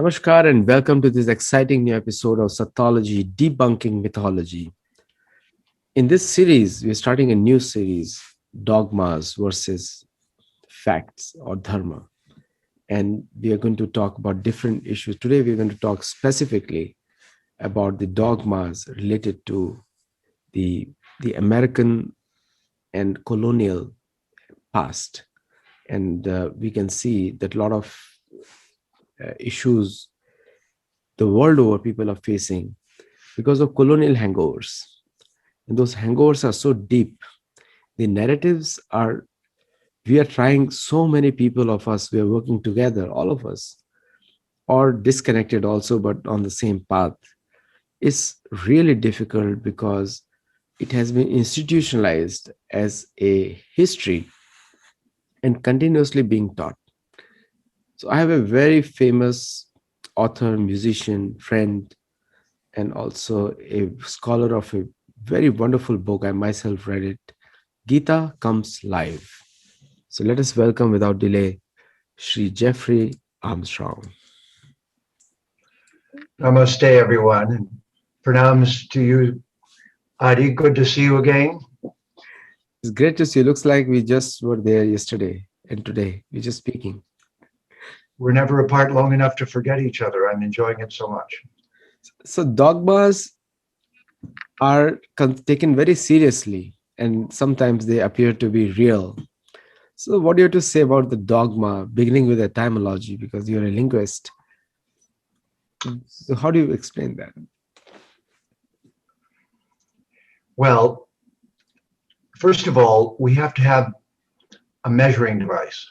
Namaskar and welcome to this exciting new episode of Sattology, Debunking Mythology. In this series, we're starting a new series, Dogmas versus Facts or Dharma. And we are going to talk about different issues. Today, we're going to talk specifically about the dogmas related to the, the American and colonial past. And we can see that a lot of issues the world over people are facing because of colonial hangovers. And those hangovers are so deep. The narratives are, we are trying, so many people of us, we are working together, all of us, or disconnected also, but on the same path. It's really difficult because it has been institutionalized as a history and continuously being taught. So I have a very famous author, musician, friend, and also a scholar of a very wonderful book. I myself read it. Gita Comes Live. So let us welcome without delay Sri Jeffrey Armstrong. Namaste, everyone, and pranams to you, Adi. Good to see you again. It's great to see you. Looks like we just were there yesterday and today we're just speaking. We're never apart long enough to forget each other. I'm enjoying it so much. So dogmas are taken very seriously and sometimes they appear to be real. So what do you have to say about the dogma, beginning with etymology, because you're a linguist? So how do you explain that? Well, first of all, we have to have a measuring device.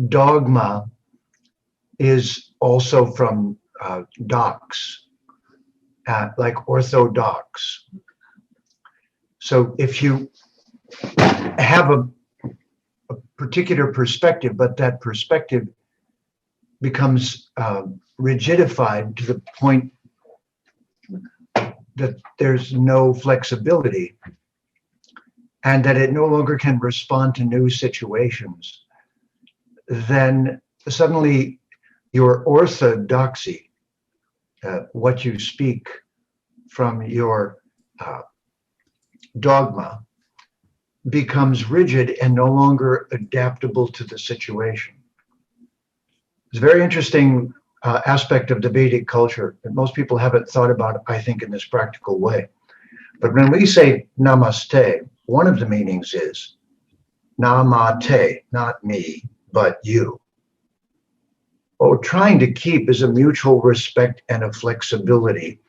Dogma is also from dox, like orthodox. So if you have a particular perspective, but that perspective becomes rigidified to the point that there's no flexibility and that it no longer can respond to new situations, then suddenly your orthodoxy, what you speak from your dogma, becomes rigid and no longer adaptable to the situation. It's a very interesting aspect of the Vedic culture that most people haven't thought about, I think, in this practical way. But when we say namaste, one of the meanings is namate, not me, but you. What we're trying to keep is a mutual respect and a flexibility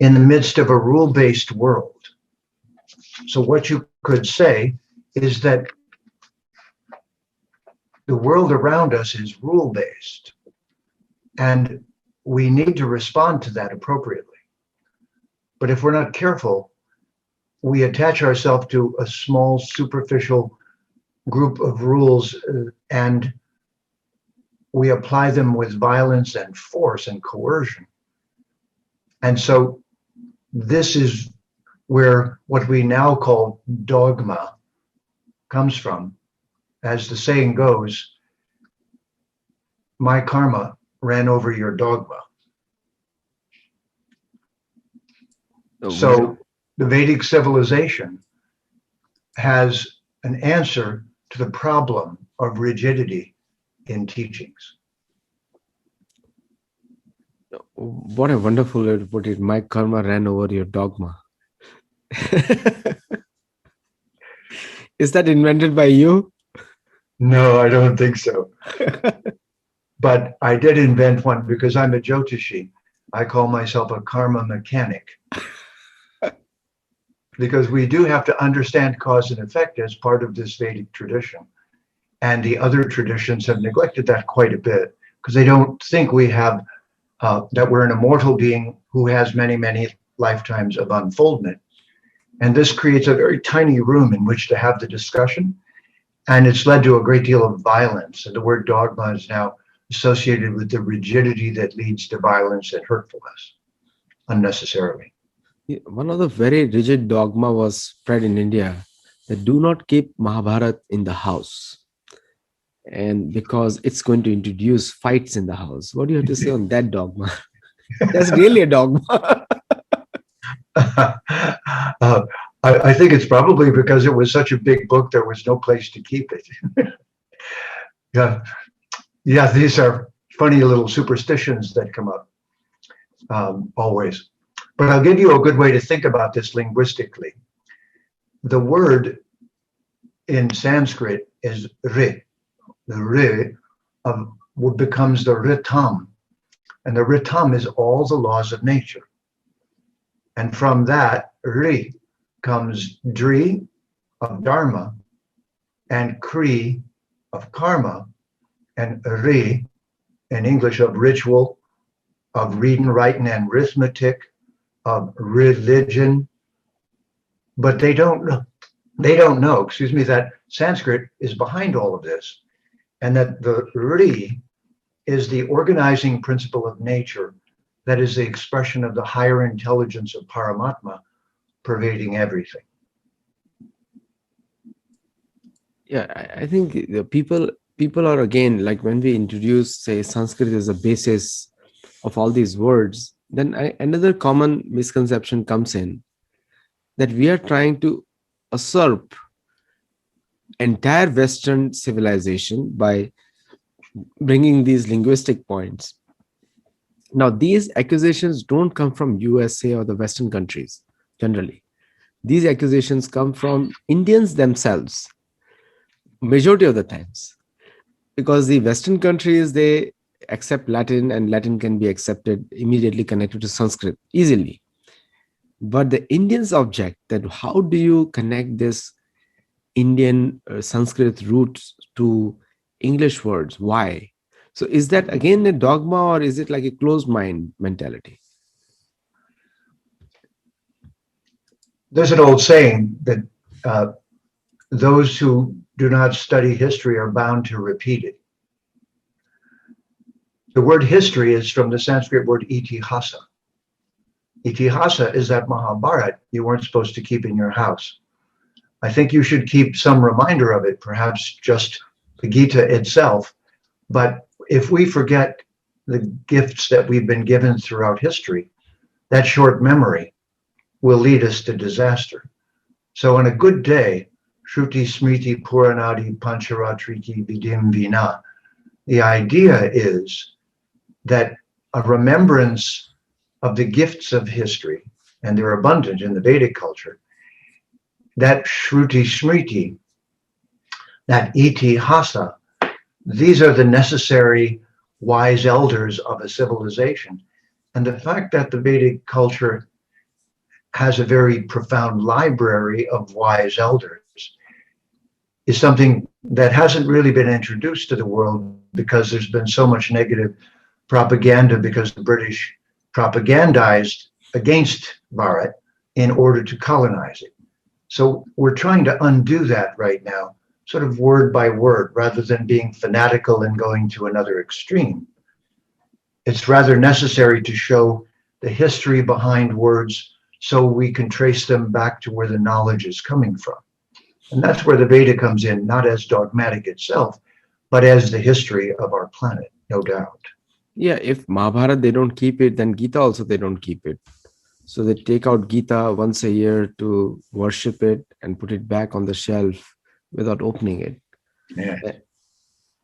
in the midst of a rule-based world. So what you could say is that the world around us is rule-based, and we need to respond to that appropriately. But if we're not careful, we attach ourselves to a small, superficial group of rules, and we apply them with violence and force and coercion. And so this is where what we now call dogma comes from. As the saying goes, my karma ran over your dogma. So the Vedic civilization has an answer to the problem of rigidity in teachings. What a wonderful way to put it. My karma ran over your dogma. Is that invented by you? No, I don't think so. But I did invent one because I'm a Jyotishi. I call myself a karma mechanic. Because we do have to understand cause and effect as part of this Vedic tradition. And the other traditions have neglected that quite a bit because they don't think we have, that we're an immortal being who has many, many lifetimes of unfoldment. And this creates a very tiny room in which to have the discussion. And it's led to a great deal of violence. And the word dogma is now associated with the rigidity that leads to violence and hurtfulness unnecessarily. One of the very rigid dogma was spread in India that do not keep Mahabharata in the house. and because it's going to introduce fights in the house. What do you have to say on that dogma? That's really a dogma. I think it's probably because it was such a big book, there was no place to keep it. Yeah, yeah, these are funny little superstitions that come up always. But I'll give you a good way to think about this linguistically. The word in Sanskrit is ri. The ri of what becomes the ritam. And the ritam is all the laws of nature. And from that, ri comes dri of dharma and kri of karma and ri in English of ritual, of reading, writing, and arithmetic, of religion. But they don't know, excuse me, that Sanskrit is behind all of this, and that the ri is the organizing principle of nature that is the expression of the higher intelligence of Paramatma pervading everything. Yeah, I think the people are, again, like when we introduce, say, Sanskrit as a basis of all these words, then another common misconception comes in, that we are trying to usurp entire Western civilization by bringing these linguistic points. Now, these accusations don't come from USA or the Western countries generally. These accusations come from Indians themselves, majority of the times, because the Western countries, they accept Latin, and Latin can be accepted immediately connected to Sanskrit easily. But the Indians object that how do you connect this Indian Sanskrit roots to English words? Why? So is that again a dogma, or is it like a closed mind mentality? There's an old saying that uh, those who do not study history are bound to repeat it. The word history is from the Sanskrit word itihasa. Itihasa is that Mahabharata you weren't supposed to keep in your house. I think you should keep some reminder of it, perhaps just the Gita itself. But if we forget the gifts that we've been given throughout history, that short memory will lead us to disaster. So on a good day, Shruti Smriti Puranadi Pancharatriki Vidim Vina, the idea is that a remembrance of the gifts of history, and they're abundant in the Vedic culture, that Shruti Smriti, that itihasa, these are the necessary wise elders of a civilization. And the fact that the Vedic culture has a very profound library of wise elders is something that hasn't really been introduced to the world because there's been so much negative propaganda because the British propagandized against Bharat in order to colonize it. So we're trying to undo that right now, sort of word by word, rather than being fanatical and going to another extreme. It's rather necessary to show the history behind words so we can trace them back to where the knowledge is coming from. And that's where the Veda comes in, not as dogmatic itself, but as the history of our planet, no doubt. Yeah, if Mahabharata they don't keep it, then Gita also they don't keep it. So they take out Gita once a year to worship it and put it back on the shelf without opening it.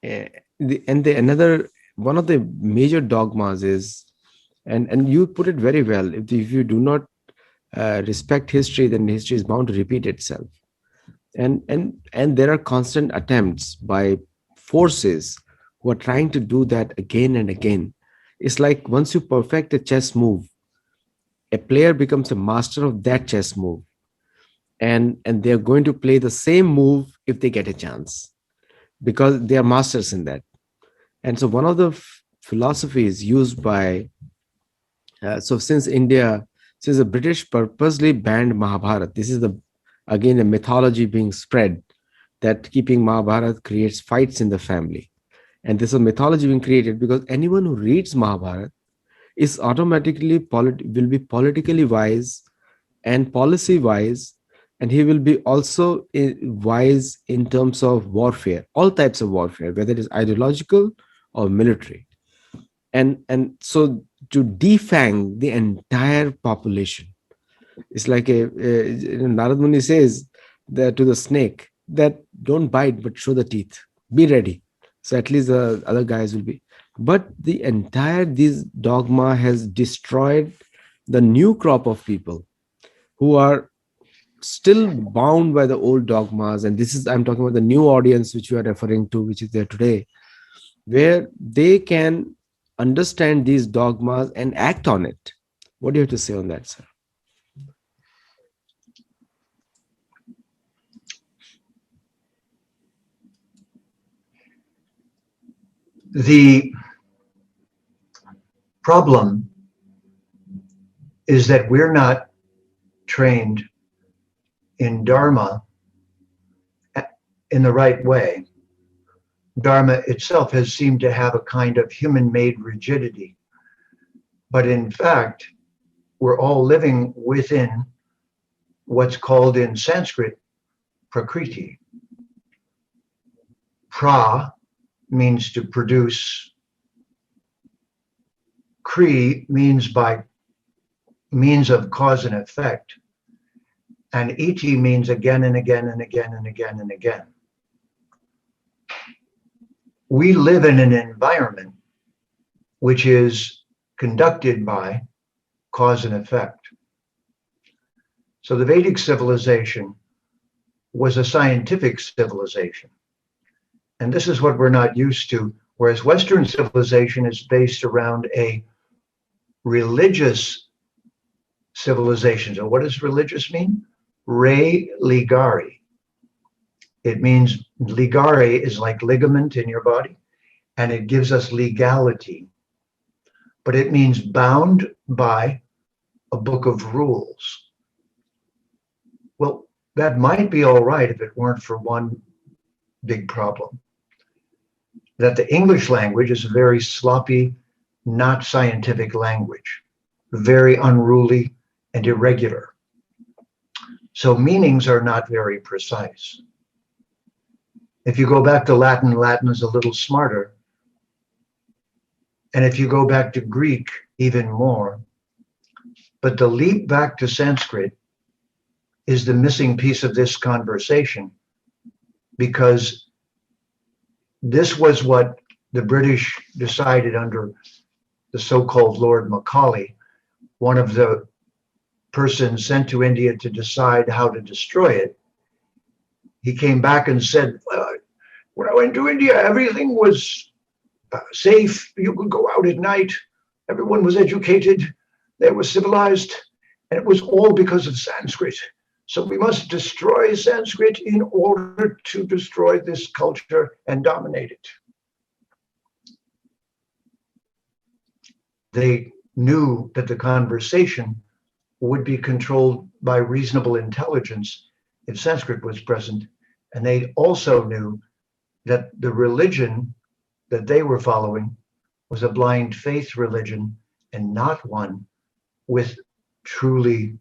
Yeah. Another one of the major dogmas is, and you put it very well, if you do not respect history, then history is bound to repeat itself. And there are constant attempts by forces who are trying to do that again and again. It's like once you perfect a chess move, a player becomes a master of that chess move, and they're going to play the same move if they get a chance, because they are masters in that. And so one of the philosophies used by so since the British purposely banned Mahabharata, this is the again a mythology being spread that keeping Mahabharata creates fights in the family. And this is a mythology being created because anyone who reads Mahabharata is automatically will be politically wise and policy wise and he will be also wise in terms of warfare, all types of warfare, whether it is ideological or military. And so to defang the entire population, it's like Narad Muni says that to the snake that don't bite but show the teeth, be ready. So at least the other guys will be. But the entire this dogma has destroyed the new crop of people who are still bound by the old dogmas. And this is, I'm talking about the new audience which you are referring to, which is there today, where they can understand these dogmas and act on it. What do you have to say on that, sir? The problem is that we're not trained in Dharma in the right way. Dharma itself has seemed to have a kind of human-made rigidity. But in fact, we're all living within what's called in Sanskrit prakriti. Pra means to produce. Kri means by means of cause and effect. And iti means again and again and again and again and again. We live in an environment which is conducted by cause and effect. So the Vedic civilization was a scientific civilization. And this is what we're not used to, whereas Western civilization is based around a religious civilization. So what does religious mean? Re ligare. It means ligare is like ligament in your body, and it gives us legality. But it means bound by a book of rules. Well, that might be all right if it weren't for one big problem. That the English language is a very sloppy, not scientific language, very unruly and irregular. So meanings are not very precise. If you go back to Latin, Latin is a little smarter. And if you go back to Greek, even more. But the leap back to Sanskrit is the missing piece of this conversation, because this was what the British decided under the so-called Lord Macaulay, one of the persons sent to India to decide how to destroy it. He came back and said, when I went to India, everything was safe. You could go out at night. Everyone was educated. They were civilized. And it was all because of Sanskrit. So we must destroy Sanskrit in order to destroy this culture and dominate it. They knew that the conversation would be controlled by reasonable intelligence if Sanskrit was present. And they also knew that the religion that they were following was a blind faith religion and not one with truly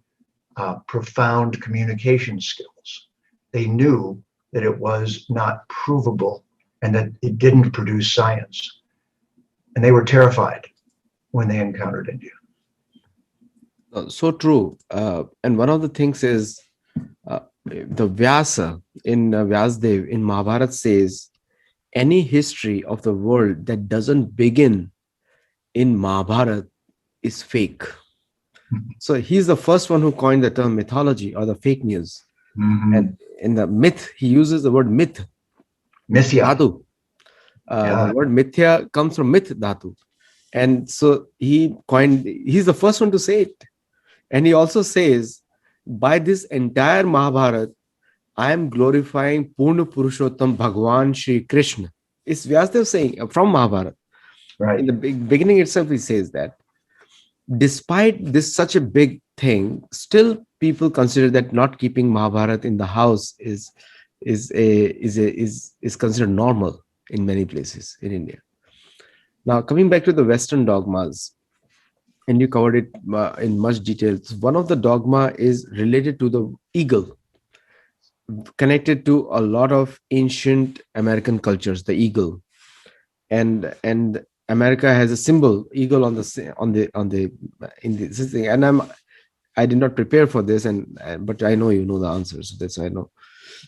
profound communication skills. They knew that it was not provable and that it didn't produce science. And they were terrified when they encountered India. So true. And one of the things is the Vyasa in Vyasdev in Mahabharata says, any history of the world that doesn't begin in Mahabharata is fake. So he's the first one who coined the term mythology or the fake news. Mm-hmm. And in the myth, he uses the word myth. Mithya. Dhatu. The word mithya comes from myth dhatu. And so he's the first one to say it. And he also says, by this entire Mahabharata, I am glorifying Purna Purushottam Bhagwan Shri Krishna. It's Vyasadev saying from Mahabharata. Right. In the beginning itself, he says that. Despite this such a big thing, still people consider that not keeping Mahabharata in the house is considered normal in many places in India. Now, coming back to the Western dogmas, and you covered it in much detail. One of the dogma is related to the eagle. connected to a lot of ancient American cultures, the eagle. And America has a symbol, eagle, on the in this thing. And I did not prepare for this, and but I know you know the answers, so that's why I know.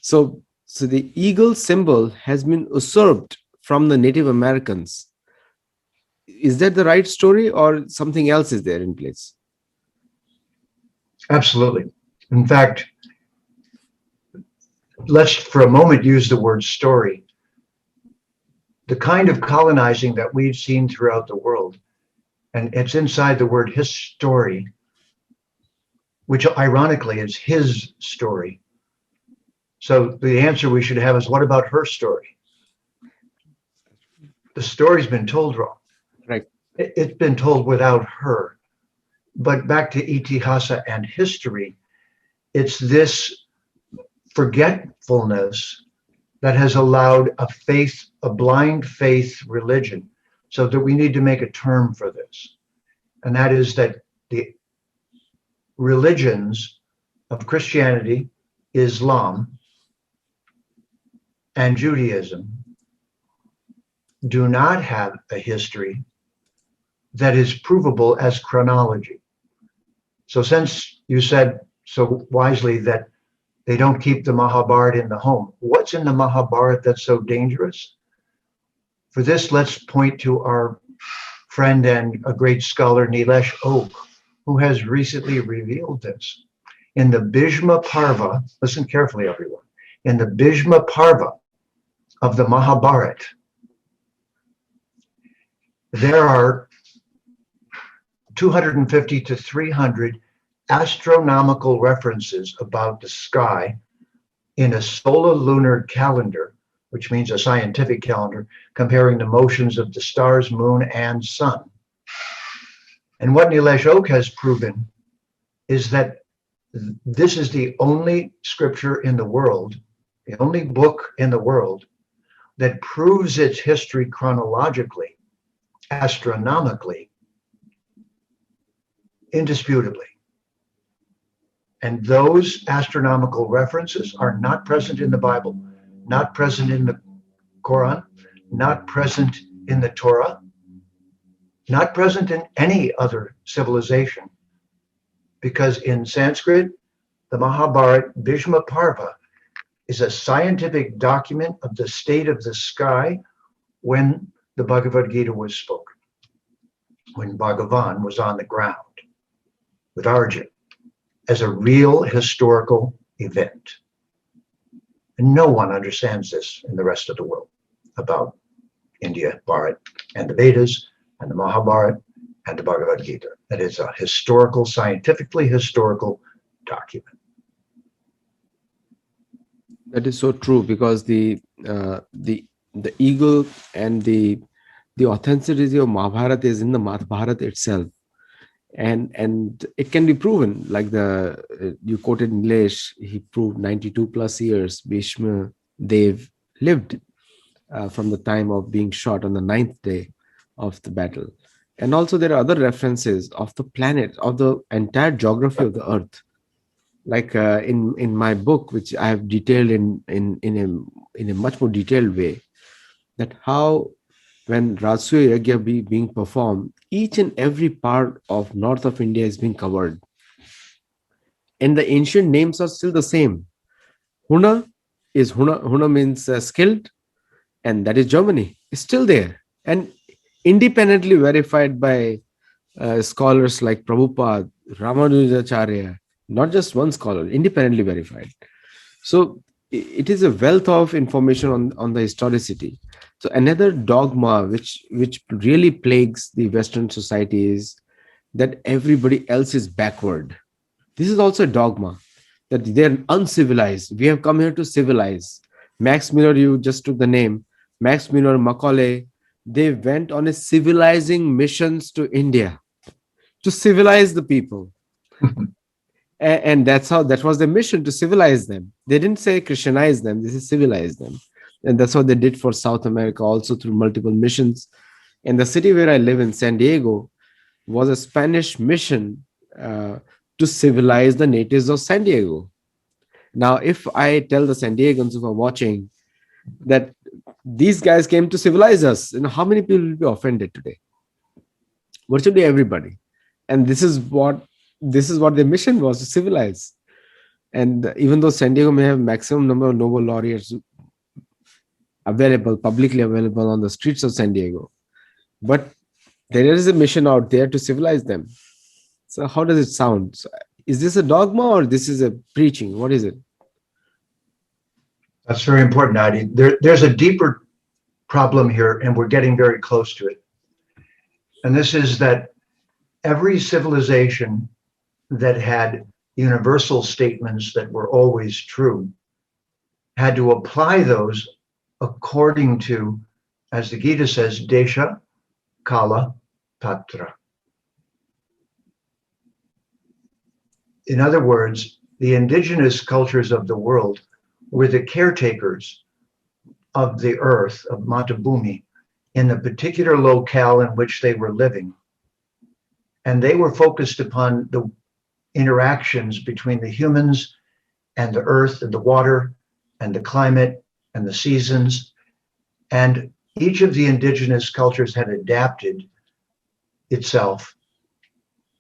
So the eagle symbol has been usurped from the Native Americans. Is that the right story, or something else is there in place? Absolutely. In fact, let's for a moment use the word story. The kind of colonizing that we've seen throughout the world, and it's inside the word history, which ironically is his story. So the answer we should have is, what about her story? The story's been told wrong. Right. It's been told without her. But back to itihasa and history, it's this forgetfulness that has allowed a blind faith religion. So that we need to make a term for this. And that is that the religions of Christianity, Islam, and Judaism do not have a history that is provable as chronology. So since you said so wisely that they don't keep the Mahabharata in the home, what's in the Mahabharata that's so dangerous? For this, let's point to our friend and a great scholar, Nilesh Oak, who has recently revealed this. In the Bhishma Parva, listen carefully, everyone, in the Bhishma Parva of the Mahabharata, there are 250 to 300 astronomical references about the sky in a solar lunar calendar, which means a scientific calendar, comparing the motions of the stars, moon, and sun. And what Nilesh Oak has proven is that this is the only scripture in the world, the only book in the world that proves its history chronologically, astronomically, indisputably. And those astronomical references are not present in the Bible, not present in the Quran, not present in the Torah, not present in any other civilization. Because in Sanskrit, the Mahabharata Bhishma Parva is a scientific document of the state of the sky when the Bhagavad Gita was spoken, when Bhagavan was on the ground with Arjuna, as a real historical event. And no one understands this in the rest of the world about India, Bharat, and the Vedas, and the Mahabharata, and the Bhagavad Gita. That is a historical, scientifically historical document. That is so true, because the eagle and the authenticity of Mahabharata is in the Mahabharata itself, and it can be proven. Like you quoted Nilesh, he proved 92 plus years Bhishma Dev lived from the time of being shot on the ninth day of the battle. And also there are other references of the planet, of the entire geography of the earth. Like in my book, which I have detailed in a much more detailed way, that how when Rajasuya Yagya being performed, each and every part of north of India is being covered. And the ancient names are still the same. Huna means skilled, and that is Germany. It's still there. And independently verified by scholars like Prabhupada, Ramanujacharya, not just one scholar, independently verified. So it is a wealth of information on the historicity. So another dogma which really plagues the Western society is that everybody else is backward. This is also a dogma, that they're uncivilized. We have come here to civilize. Max Miller, you just took the name. Max Miller, Macaulay, they went on a civilizing missions to India to civilize the people. And that was their mission, to civilize them. They didn't say Christianize them, this is civilize them. And that's what they did for South America also, through multiple missions. And the city where I live in, San Diego, was a Spanish mission to civilize the natives of San Diego. Now, if I tell the San Diegans who are watching that these guys came to civilize us, how many people will be offended today? Virtually everybody. And this is what their mission was, to civilize. And even though San Diego may have maximum number of Nobel laureates available, publicly available on the streets of San Diego, but there is a mission out there to civilize them. So how does it sound? So, is this a dogma or this is a preaching? What is it? That's very important, Adi. There's a deeper problem here, and we're getting very close to it. And this is that every civilization that had universal statements that were always true had to apply those according to, as the Gita says, desha, kala, patra. In other words, the indigenous cultures of the world were the caretakers of the earth, of Matabhumi, in the particular locale in which they were living. And they were focused upon the interactions between the humans and the earth and the water and the climate and the seasons. And each of the indigenous cultures had adapted itself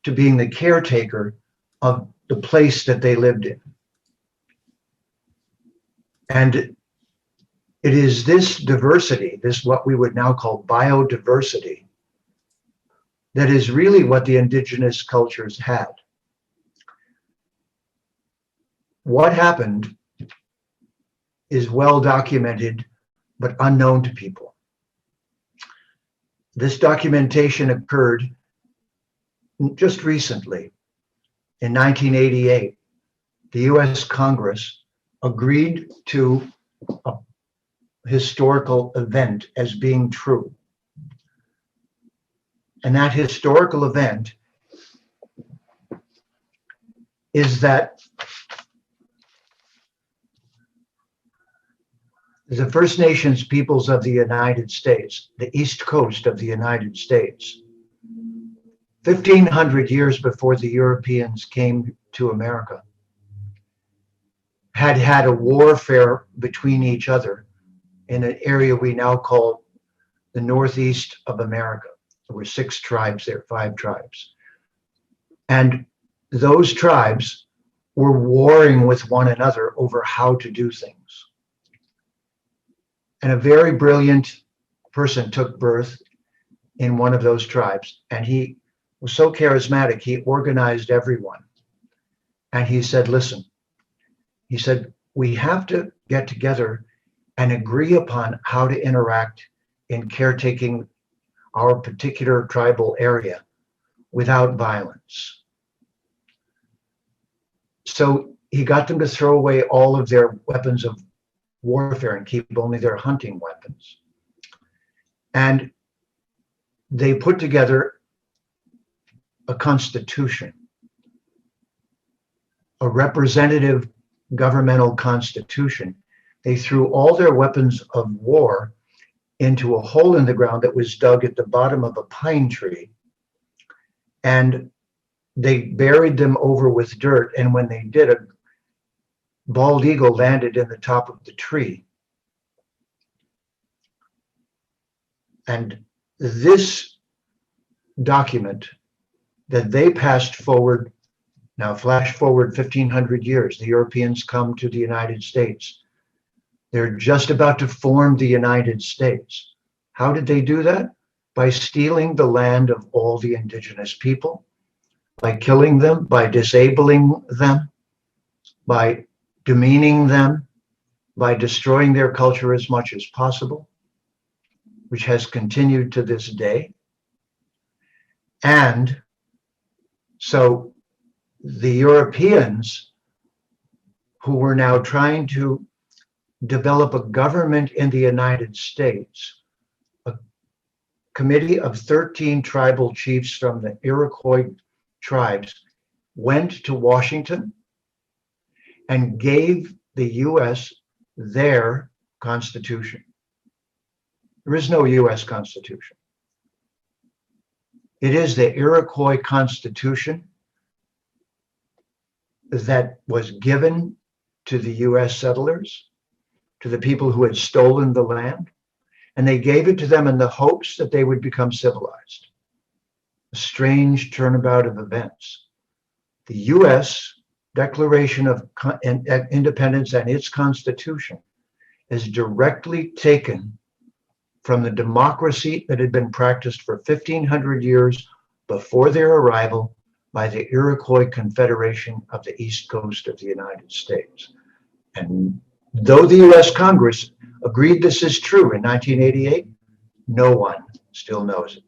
to being the caretaker of the place that they lived in. And it is this diversity, this what we would now call biodiversity, that is really what the indigenous cultures had. What happened is well documented, but unknown to people. This documentation occurred just recently. In 1988, the US Congress agreed to a historical event as being true. And that historical event is that the First Nations peoples of the United States, the East Coast of the United States, 1,500 years before the Europeans came to America, had had a warfare between each other in an area we now call the Northeast of America. There were 6 tribes there, 5 tribes. And those tribes were warring with one another over how to do things. And a very brilliant person took birth in one of those tribes. And he was so charismatic, he organized everyone. And he said, listen, he said, we have to get together and agree upon how to interact in caretaking our particular tribal area without violence. So he got them to throw away all of their weapons of warfare and keep only their hunting weapons. And they put together a constitution, a representative governmental constitution. They threw all their weapons of war into a hole in the ground that was dug at the bottom of a pine tree. And they buried them over with dirt. And when they did, a bald eagle landed in the top of the tree. And this document that they passed forward, now flash forward 1,500 years, the Europeans come to the United States. They're just about to form the United States. How did they do that? By stealing the land of all the indigenous people, by killing them, by disabling them, by demeaning them, by destroying their culture as much as possible, which has continued to this day. And so the Europeans, who were now trying to develop a government in the United States, a committee of 13 tribal chiefs from the Iroquois tribes went to Washington and gave the US their constitution. There is no US constitution. It is the Iroquois constitution that was given to the US settlers, to the people who had stolen the land, and they gave it to them in the hopes that they would become civilized. A strange turnabout of events. The US Declaration of Independence and its Constitution is directly taken from the democracy that had been practiced for 1,500 years before their arrival by the Iroquois Confederation of the East Coast of the United States. And though the US Congress agreed this is true in 1988, no one still knows it.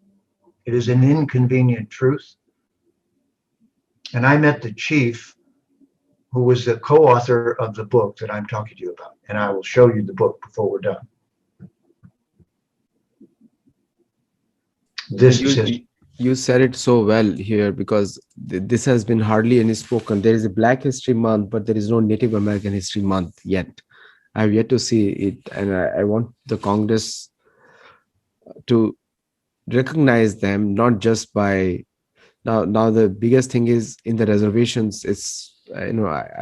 It is an inconvenient truth. And I met the chief who was the co-author of the book that I'm talking to you about. And I will show you the book before we're done. This is his. You said it so well here, because this has been hardly any spoken. There is a Black History Month, but there is no Native American History Month yet. I have yet to see it, and I want the Congress to recognize them, not just by now. The biggest thing is in the reservations. It's I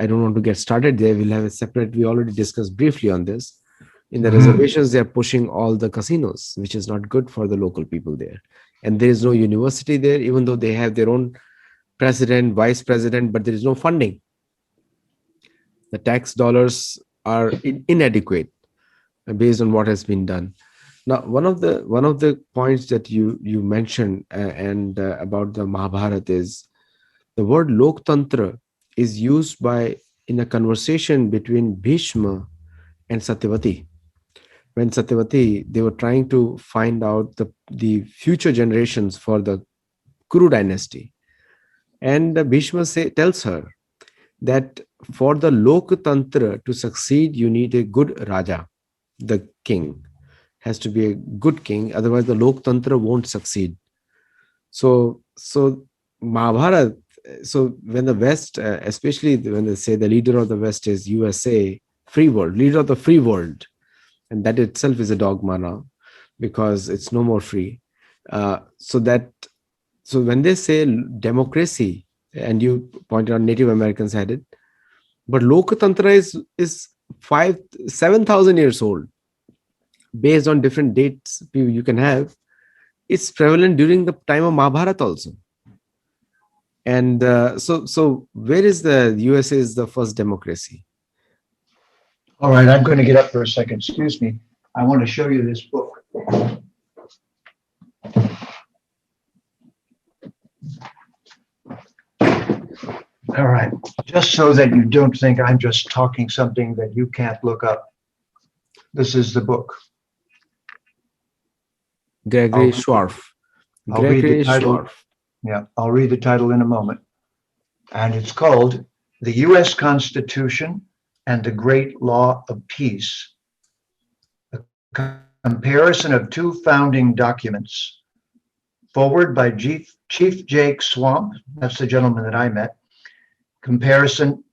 don't want to get started there. We'll have a separate. We already discussed briefly on this. In the reservations, they are pushing all the casinos, which is not good for the local people there. And there is no university there, even though they have their own president, vice president, but there is no funding. The tax dollars are inadequate based on what has been done. Now, one of the points that you mentioned about the Mahabharata is the word Loktantra is used in a conversation between Bhishma and Satyavati. When Satyavati, they were trying to find out the future generations for the Kuru dynasty. And Bhishma tells her that for the Loktantra to succeed, you need a good Raja. The king has to be a good king, otherwise the Loktantra won't succeed. So Mahabharata, so when the West, especially when they say the leader of the West is USA, free world, leader of the free world, and that itself is a dogma now, because it's no more free. So when they say democracy, and you pointed out Native Americans had it, but Lokatantra is 7,000 years old, based on different dates you can have. It's prevalent during the time of Mahabharata also. And so where is the USA is the first democracy? All right, I'm going to get up for a second. Excuse me. I want to show you this book. All right, just so that you don't think I'm just talking something that you can't look up. This is the book. Gregory Schwarf. I'll read the title. Yeah, I'll read the title in a moment. And it's called The U.S. Constitution and the Great Law of Peace, a comparison of two founding documents, forward by Chief Jake Swamp, that's the gentleman that I met, comparison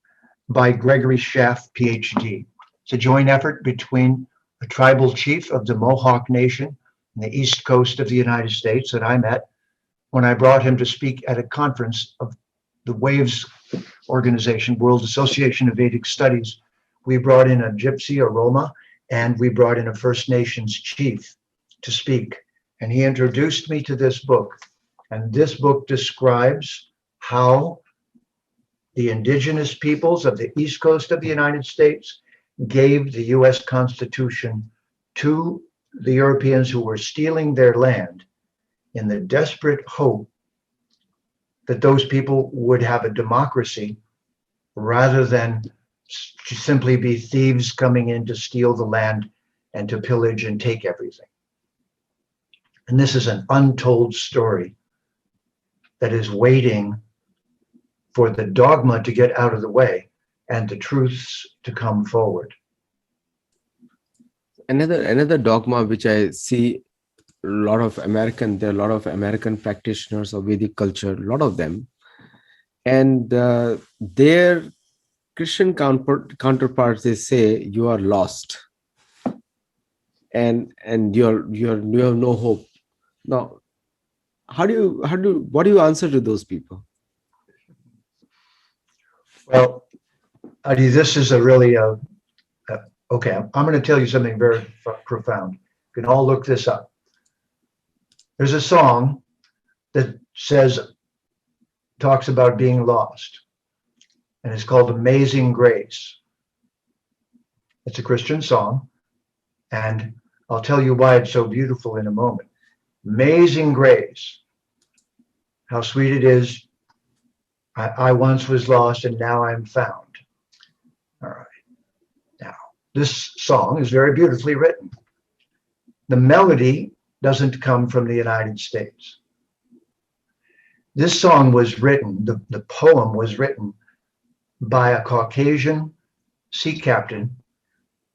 by Gregory Schaff, PhD. It's a joint effort between a tribal chief of the Mohawk Nation on the east coast of the United States that I met when I brought him to speak at a conference of the WAVES organization, World Association of Vedic Studies. We brought in a Gypsy, a Roma, and we brought in a First Nations chief to speak. And he introduced me to this book. And this book describes how the indigenous peoples of the East Coast of the United States gave the US Constitution to the Europeans who were stealing their land in the desperate hope that those people would have a democracy rather than to simply be thieves coming in to steal the land and to pillage and take everything. And this is an untold story that is waiting for the dogma to get out of the way and the truths to come forward. Another dogma which I see there are a lot of American practitioners of Vedic culture, a lot of them, and their Christian counterparts, they say you are lost, and you have no hope. Now, what do you answer to those people? Well, Adi, this is a really, okay, I'm going to tell you something very profound. You can all look this up. There's a song that talks about being lost, and it's called Amazing Grace. It's a Christian song, and I'll tell you why it's so beautiful in a moment. Amazing grace, how sweet it is. I once was lost and now I'm found. All right. Now, this song is very beautifully written. The melody doesn't come from the United States. This song was written, the poem was written by a Caucasian sea captain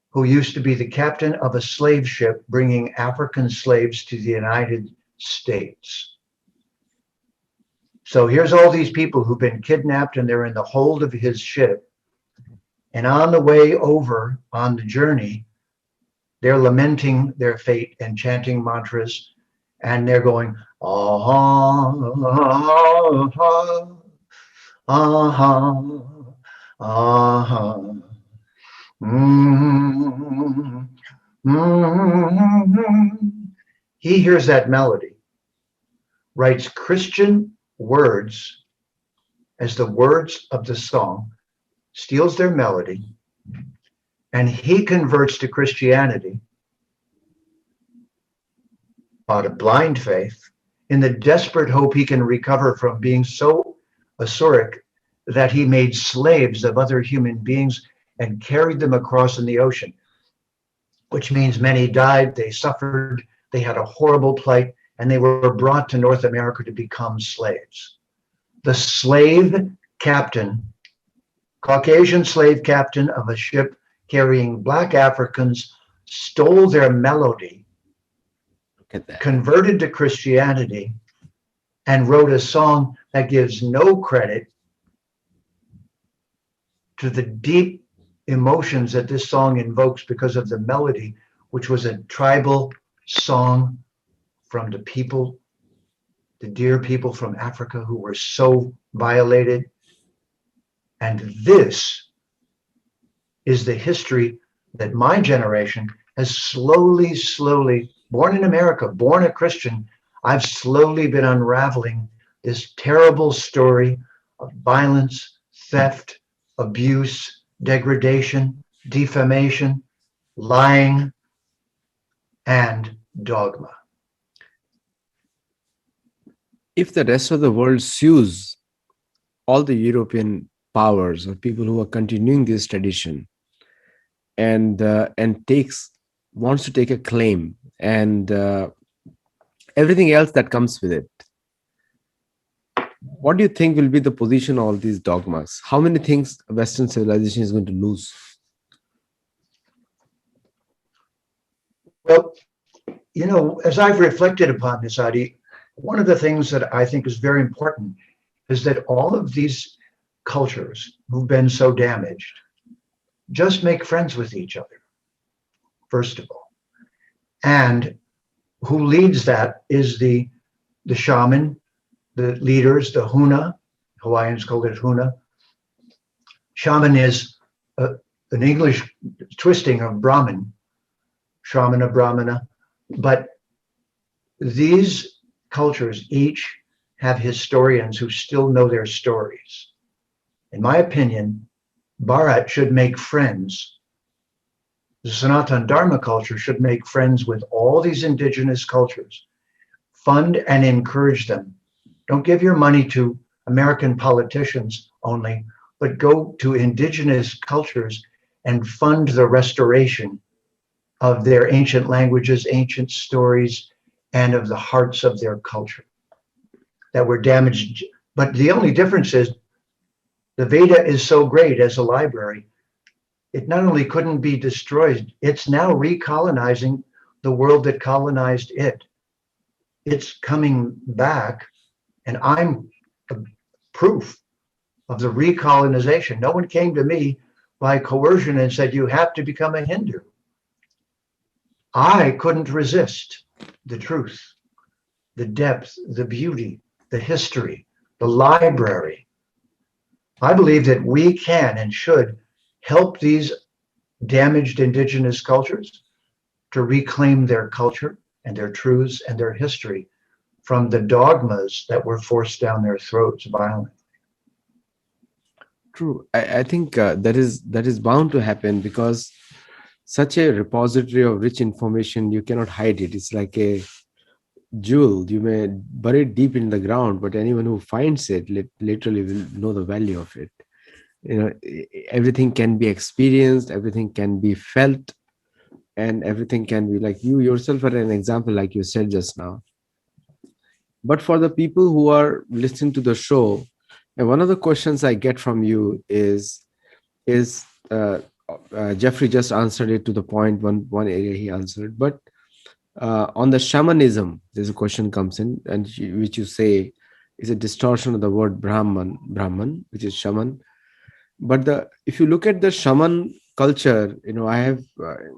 who used to be the captain of a slave ship bringing African slaves to the United States. So here's all these people who've been kidnapped and they're in the hold of his ship. And on the way over on the journey, they're lamenting their fate and chanting mantras. And they're going, ah, ah, ah, ah, mm, mm. He hears that melody, writes Christian words as the words of the song, steals their melody, and he converts to Christianity out of blind faith in the desperate hope he can recover from being so Asuric that he made slaves of other human beings and carried them across in the ocean, which means many died, they suffered, they had a horrible plight, and they were brought to North America to become slaves. The slave captain, Caucasian slave captain of a ship carrying Black Africans, stole their melody, converted to Christianity, and wrote a song that gives no credit to the deep emotions that this song invokes because of the melody, which was a tribal song from the people, the dear people from Africa who were so violated. And this is the history that my generation has slowly, born in America, born a Christian, I've slowly been unraveling this terrible story of violence, theft, abuse, degradation, defamation, lying, and dogma. If the rest of the world sues all the European powers or people who are continuing this tradition and wants to take a claim and everything else that comes with it, what do you think will be the position of all these dogmas? How many things Western civilization is going to lose? Well, as I've reflected upon this, Adi, one of the things that I think is very important is that all of these cultures who've been so damaged just make friends with each other, first of all. And who leads that is the shaman, the leaders, the Huna. Hawaiians call it Huna. Shaman is an English twisting of Brahmin, Shramana, Brahmana. But these cultures each have historians who still know their stories. In my opinion, Bharat should make friends. The Sanatana Dharma culture should make friends with all these indigenous cultures. Fund and encourage them. Don't give your money to American politicians only, but go to indigenous cultures and fund the restoration of their ancient languages, ancient stories, and of the hearts of their culture that were damaged. But the only difference is the Veda is so great as a library. It not only couldn't be destroyed, it's now recolonizing the world that colonized it. It's coming back, and I'm proof of the recolonization. No one came to me by coercion and said, you have to become a Hindu. I couldn't resist the truth, the depth, the beauty, the history, the library. I believe that we can and should help these damaged indigenous cultures to reclaim their culture and their truths and their history from the dogmas that were forced down their throats violently. True. I think that is bound to happen because such a repository of rich information, you cannot hide it. It's like a jewel. You may bury it deep in the ground, but anyone who finds it literally will know the value of it. Everything can be experienced, everything can be felt, and everything can be, like you yourself are an example, like you said just now. But for the people who are listening to the show, and one of the questions I get from you is Jeffrey just answered it to the point. One area he answered, but on the shamanism, there's a question comes in, and which you say is a distortion of the word Brahman, which is shaman. But if you look at the shaman culture, I have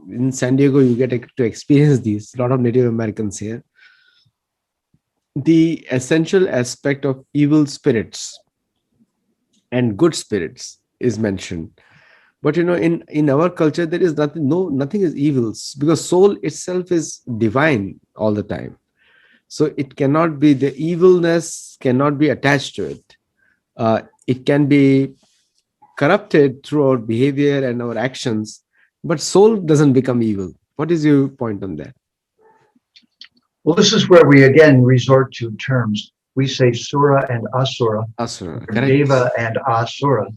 in San Diego, you get to experience these. A lot of Native Americans here. The essential aspect of evil spirits and good spirits is mentioned. But in our culture, there is nothing is evil, because soul itself is divine all the time. So it cannot be, the evilness cannot be attached to it. It can be corrupted through our behavior and our actions, but soul doesn't become evil. What is your point on that? Well, this is where we again resort to terms. We say sura and asura, Asura, or correct. deva and asura.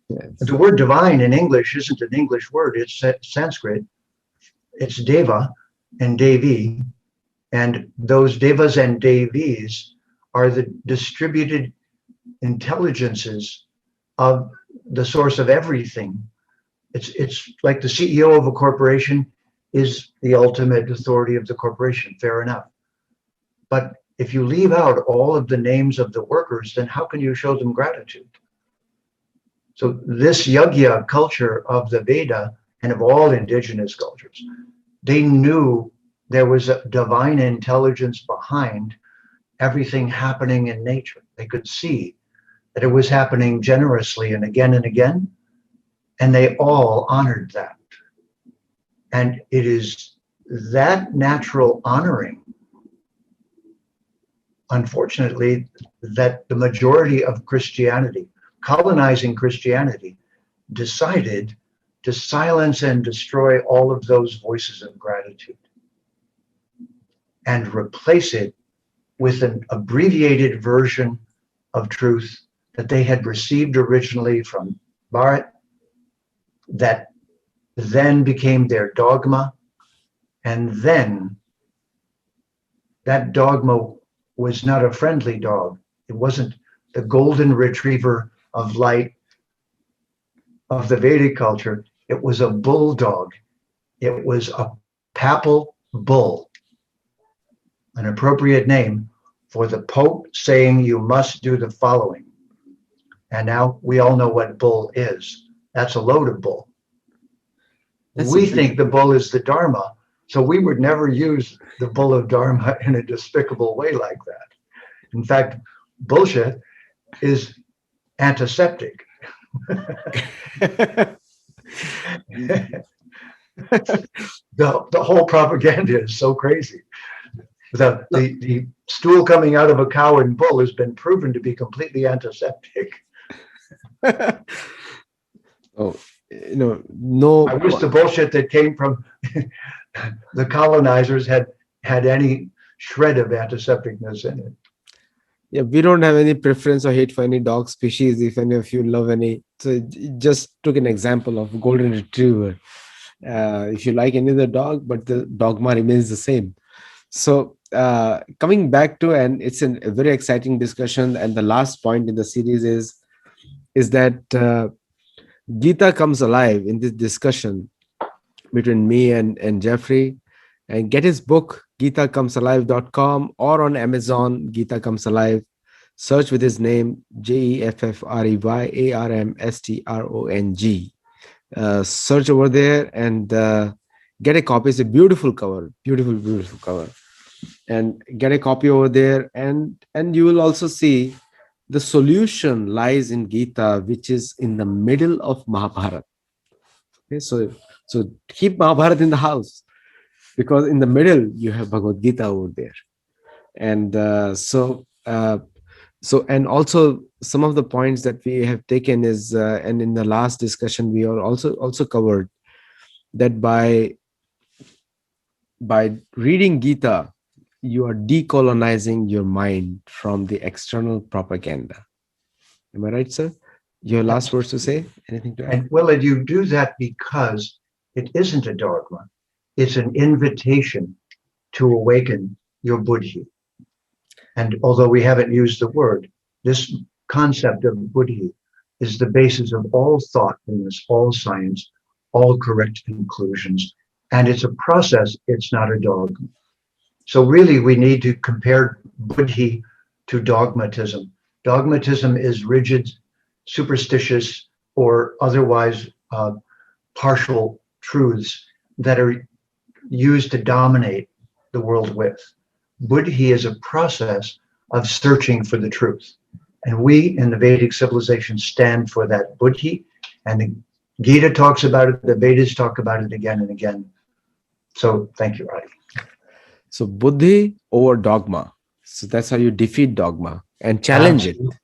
Yes. The word divine in English isn't an English word, it's Sanskrit. It's deva and devi. And those devas and devis are the distributed intelligences of the source of everything. It's like the CEO of a corporation is the ultimate authority of the corporation, fair enough. But if you leave out all of the names of the workers, then how can you show them gratitude? So this yajna culture of the Veda and of all indigenous cultures, they knew there was a divine intelligence behind everything happening in nature. They could see that it was happening generously and again, and they all honored that. And it is that natural honoring, unfortunately, that the majority of Christianity, colonizing Christianity, decided to silence and destroy all of those voices of gratitude and replace it with an abbreviated version of truth that they had received originally from Bharat, that then became their dogma. And then that dogma was not a friendly dog. It wasn't the golden retriever of light of the Vedic culture. It was a bulldog. It was a papal bull, an appropriate name for the Pope saying you must do the following. And now we all know what bull is. That's a load of bull. We think the bull is the Dharma, so we would never use the bull of Dharma in a despicable way like that. In fact, bullshit is antiseptic. the whole propaganda is so crazy. The stool coming out of a cow and bull has been proven to be completely antiseptic. Oh, no. I wish the bullshit that came from the colonizers had any shred of antisepticness in it. Yeah, we don't have any preference or hate for any dog species. If any of you love any, so just took an example of golden retriever. If you like any other dog, but the dogma remains the same. So coming back to, and it's a very exciting discussion. And the last point in the series is that Gita comes alive in this discussion between me and Jeffrey. And get his book, GitaComesAlive.com, or on Amazon, Gita Comes Alive. Search with his name, JEFFREYARMSTRONG. Search over there and get a copy. It's a beautiful cover, beautiful cover. And get a copy over there. And you will also see the solution lies in Gita, which is in the middle of Mahabharata. Okay, so keep Mahabharata in the house, because in the middle you have Bhagavad Gita over there. And and also some of the points that we have taken is, and in the last discussion we are also covered that by reading Gita, you are decolonizing your mind from the external propaganda. Am I right, sir? Your last words to say? Anything to add? And Willard, you do that because it isn't a dogma. It's an invitation to awaken your buddhi. And although we haven't used the word, this concept of buddhi is the basis of all thoughtfulness, all science, all correct conclusions. And it's a process, it's not a dogma. So really we need to compare buddhi to dogmatism. Dogmatism is rigid, superstitious, or otherwise partial truths that are used to dominate the world with. Buddhi is a process of searching for the truth. And we in the Vedic civilization stand for that buddhi. And the Gita talks about it, the Vedas talk about it again and again. So thank you, Adi. So buddhi over dogma. So that's how you defeat dogma and challenge it. Absolutely.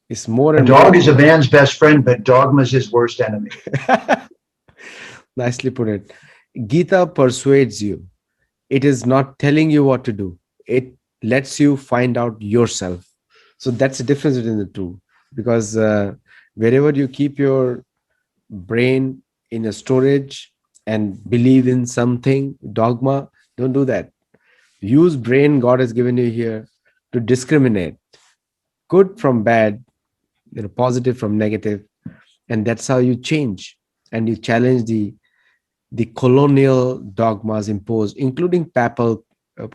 It's more A and dog more. is a man's best friend, but dogma is his worst enemy. Nicely put it. Gita persuades you. It is not telling you what to do. It lets you find out yourself. So that's the difference between the two. Because wherever you keep your brain in a storage and believe in something, dogma, don't do that. Use brain God has given you here to discriminate good from bad, positive from negative, and that's how you change and you challenge the colonial dogmas imposed, including papal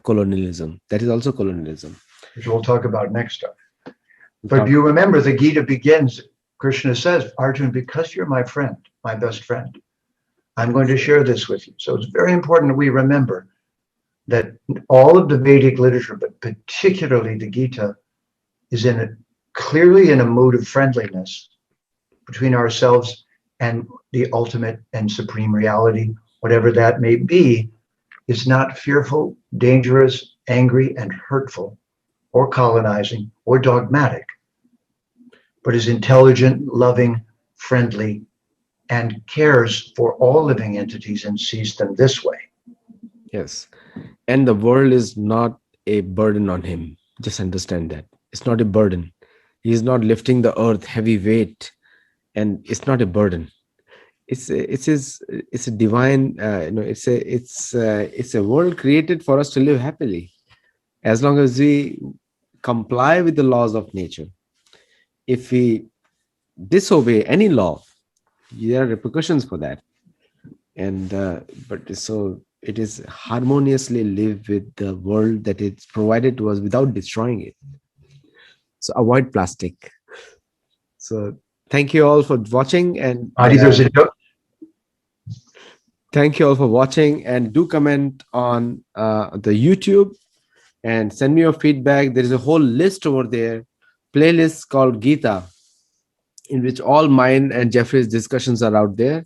colonialism. That is also colonialism. Which we'll talk about next time. But you remember the Gita begins, Krishna says, Arjun, because you're my friend, my best friend, I'm going to share this with you. So it's very important that we remember that all of the Vedic literature, but particularly the Gita, is clearly in a mood of friendliness between ourselves and the ultimate and supreme reality, whatever that may be, is not fearful, dangerous, angry, and hurtful, or colonizing, or dogmatic, but is intelligent, loving, friendly, and cares for all living entities and sees them this way. Yes. And the world is not a burden on him. Just understand that. It's not a burden. He is not lifting the earth heavy weight, and it's not a burden. It's a divine, it's a world created for us to live happily, as long as we comply with the laws of nature. If we disobey any law, there are repercussions for that. And but so it is harmoniously live with the world that is provided to us without destroying it. So avoid plastic. So thank you all for watching, and Adi, there's a thank you all for watching, and do comment on the YouTube and send me your feedback. There is a whole list over there, playlist called Gita, in which all mine and Jeffrey's discussions are out there.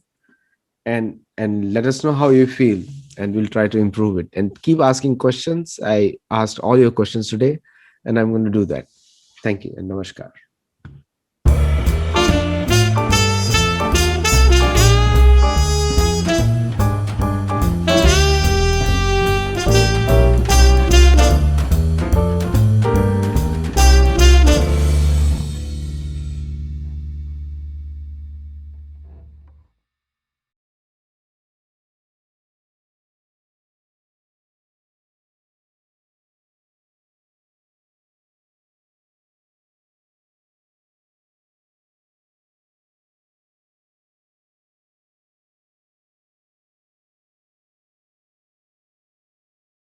And let us know how you feel, and we'll try to improve it. And keep asking questions. I asked all your questions today, and I'm going to do that. Thank you and namaskar.